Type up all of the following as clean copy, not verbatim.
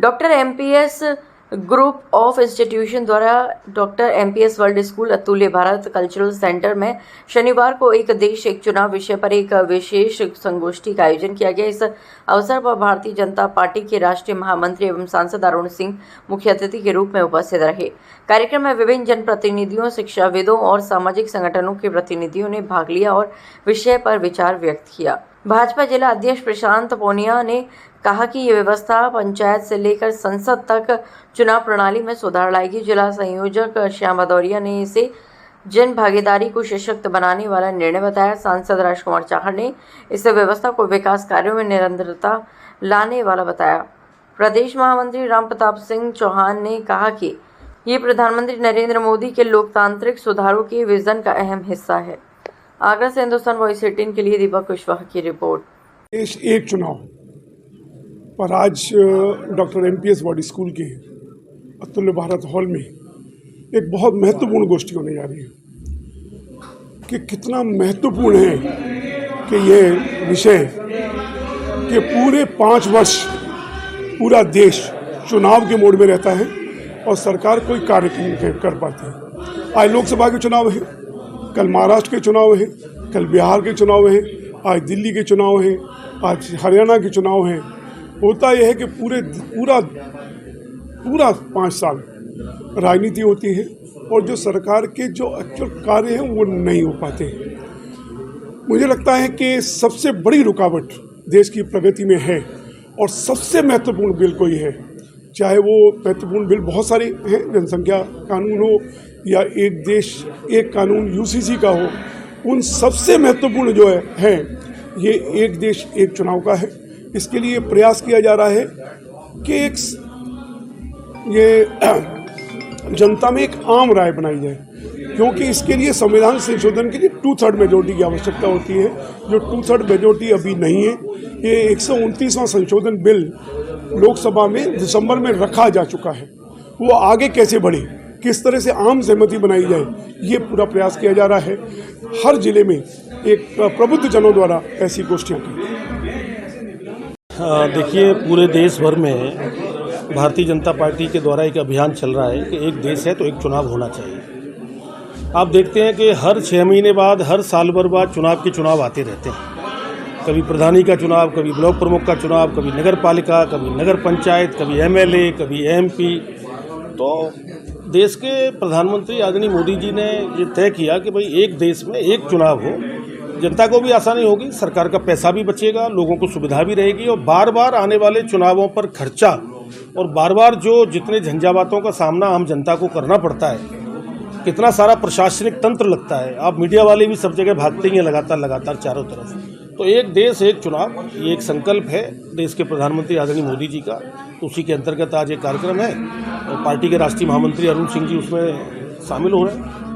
Doctor MPS group of institution द्वारा doctor MPS world school अतुल्य Bharat cultural centre में शनिवार को एक देश एक चुनाव विषय पर एक विशेष संगोष्ठी का आयोजन किया गया। इस अवसर पर भारतीय जनता पार्टी के राष्ट्रीय महामंत्री एवं सांसद अरुण सिंह मुख्य अतिथि के रूप में उपस्थित रहे। कार्यक्रम में विभिन्न जनप्रतिनिधियों, शिक्षाविदों और सामाजिक संगठनों के प्रतिनिधियों ने भाग लिया और विषय पर विचार व्यक्त किया। भाजपा जिला अध्यक्ष प्रशांत पोनिया ने कहा कि ये व्यवस्था पंचायत से लेकर संसद तक चुनाव प्रणाली में सुधार लाएगी। जिला संयोजक श्याम भदौरिया ने इसे जन भागीदारी को सशक्त बनाने वाला निर्णय बताया। सांसद राजकुमार चाहर ने इस व्यवस्था को विकास कार्यों में निरंतरता लाने वाला बताया। प्रदेश महामंत्री राम प्रताप सिंह चौहान ने कहा कि ये प्रधानमंत्री नरेंद्र मोदी के लोकतांत्रिक सुधारों के विजन का अहम हिस्सा है। आगरा से हिंदुस्तान वॉइस 18 के लिए दीपक कुशवाहा की रिपोर्ट। देश एक चुनाव पर आज डॉक्टर एमपीएस वर्ल्ड स्कूल के अतुल्य भारत हॉल में एक बहुत महत्वपूर्ण गोष्ठी होने जा रही है कि कितना महत्वपूर्ण है कि ये विषय कि पूरे 5 वर्ष पूरा देश चुनाव के मोड में रहता है और सरकार कोई कार्य नहीं कर पाती है। आज लोकसभा के चुनाव है, कल महाराष्ट्र के चुनाव है, कल बिहार के चुनाव है, आज दिल्ली के चुनाव है, आज हरियाणा के चुनाव है। होता यह है कि पूरा 5 साल राजनीति होती है और जो सरकार के जो एक्चुअल कार्य हैं वो नहीं हो पाते। मुझे लगता है कि सबसे बड़ी रुकावट देश की प्रगति में है और सबसे महत्वपूर्ण बिल कोई है, चाहे वो महत्वपूर्ण बिल बहुत सारे हैं, जनसंख्या कानून हो या एक देश एक कानून यूसीसी का हो, उन सबसे महत्वपूर्ण जो है ये एक देश एक चुनाव का है। इसके लिए प्रयास किया जा रहा है कि ये जनता में एक आम राय बनाई जाए, क्योंकि इसके लिए संविधान संशोधन के लिए 2/3 मेजोरिटी की आवश्यकता होती है, जो 2/3 मेजोरिटी अभी नहीं है। ये 129वां संशोधन बिल लोकसभा में दिसंबर में रखा जा चुका है। वो आगे कैसे बढ़े, किस तरह से आम सहमति बनाई जाए, ये पूरा प्रयास किया जा रहा है। हर जिले में एक प्रबुद्ध जनों द्वारा ऐसी गोष्ठियाँ की। देखिए, पूरे देश भर में भारतीय जनता पार्टी के द्वारा एक अभियान चल रहा है कि एक देश है तो एक चुनाव होना चाहिए। आप देखते हैं कि हर 6 महीने बाद, हर साल भर बाद चुनाव आते रहते हैं। कभी प्रधानी का चुनाव, कभी ब्लॉक प्रमुख का चुनाव, कभी नगर पालिका, कभी नगर पंचायत, कभी एमएलए, कभी एमपी। तो देश के प्रधानमंत्री आदरणीय मोदी जी ने ये तय किया कि भाई एक देश में एक चुनाव हो, जनता को भी आसानी होगी, सरकार का पैसा भी बचेगा, लोगों को सुविधा भी रहेगी और बार बार आने वाले चुनावों पर खर्चा और बार बार जो जितने झंझावातों का सामना आम जनता को करना पड़ता है, कितना सारा प्रशासनिक तंत्र लगता है। आप मीडिया वाले भी सब जगह भागते ही हैं लगातार चारों तरफ। तो एक देश एक चुनाव, ये एक संकल्प है देश के प्रधानमंत्री आदरणीय मोदी जी का। तो उसी के अंतर्गत आज एक कार्यक्रम है और पार्टी के राष्ट्रीय महामंत्री अरुण सिंह जी उसमें शामिल हो रहे हैं।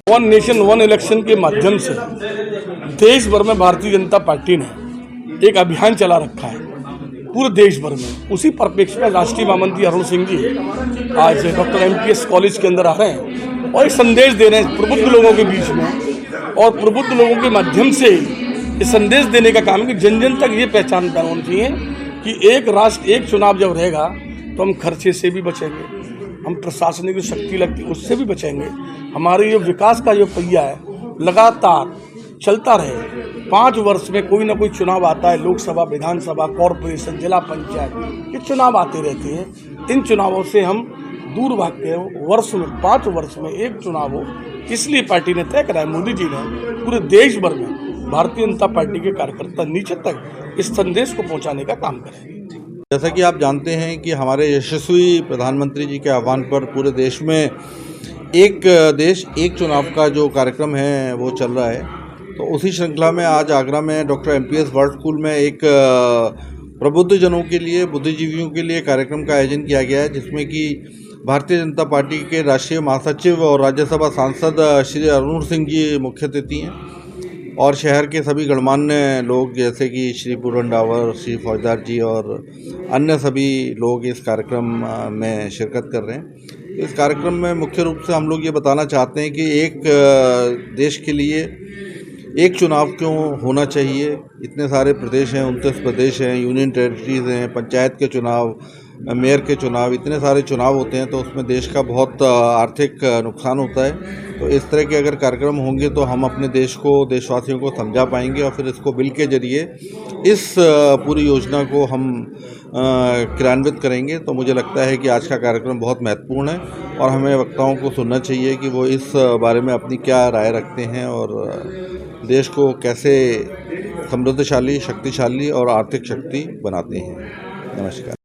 वन नेशन वन इलेक्शन के माध्यम से देश भर में भारतीय जनता पार्टी ने एक अभियान चला रखा है पूरे देश भर में। उसी परिप्रेक्ष्य में राष्ट्रीय महामंत्री अरुण सिंह जी आज डॉक्टर एमपीएस कॉलेज के अंदर आ रहे हैं और एक संदेश दे रहे हैं प्रबुद्ध लोगों के बीच में, और प्रबुद्ध लोगों के माध्यम से ये संदेश देने का काम है कि जन जन तक ये पहचान होनी चाहिए कि एक राष्ट्र एक चुनाव जब रहेगा तो हम खर्चे से भी बचेंगे, हम प्रशासनिक जो शक्ति लगती है उससे भी बचेंगे। हमारे ये विकास का जो पहिया है लगातार चलता रहे। 5 वर्ष में कोई ना कोई चुनाव आता है, लोकसभा, विधानसभा, कॉरपोरेशन, जिला पंचायत, ये चुनाव आते रहते हैं। इन चुनावों से हम दूर भागते हैं। वर्ष में 5 वर्ष में एक चुनाव हो, इसलिए पार्टी ने तय करा है, मोदी जी ने पूरे देश भर में भारतीय जनता पार्टी के कार्यकर्ता नीचे तक इस संदेश को पहुँचाने का काम करें। जैसा कि आप जानते हैं कि हमारे यशस्वी प्रधानमंत्री जी के आह्वान पर पूरे देश में एक देश एक चुनाव का जो कार्यक्रम है वो चल रहा है। तो उसी श्रृंखला में आज आगरा में डॉक्टर एमपीएस वर्ल्ड स्कूल में एक प्रबुद्ध जनों के लिए, बुद्धिजीवियों के लिए कार्यक्रम का आयोजन किया गया है, जिसमें कि भारतीय जनता पार्टी के राष्ट्रीय महासचिव और राज्यसभा सांसद श्री अरुण सिंह जी मुख्य अतिथि हैं और शहर के सभी गणमान्य लोग जैसे कि श्री पूरन डावर, श्री फौजदार जी और अन्य सभी लोग इस कार्यक्रम में शिरकत कर रहे हैं। इस कार्यक्रम में मुख्य रूप से हम लोग ये बताना चाहते हैं कि एक देश के लिए एक चुनाव क्यों होना चाहिए, इतने सारे प्रदेश हैं, 29 प्रदेश हैं, यूनियन टेरिटरीज़ हैं, पंचायत के चुनाव, मेयर के चुनाव, इतने सारे चुनाव होते हैं तो उसमें देश का बहुत आर्थिक नुकसान होता है। तो इस तरह के अगर कार्यक्रम होंगे तो हम अपने देश को, देशवासियों को समझा पाएंगे और फिर इसको बिल के जरिए इस पूरी योजना को हम क्रियान्वित करेंगे। तो मुझे लगता है कि आज का कार्यक्रम बहुत महत्वपूर्ण है और हमें वक्ताओं को सुनना चाहिए कि वो इस बारे में अपनी क्या राय रखते हैं और देश को कैसे समृद्धशाली, शक्तिशाली और आर्थिक शक्ति बनाते हैं। नमस्कार।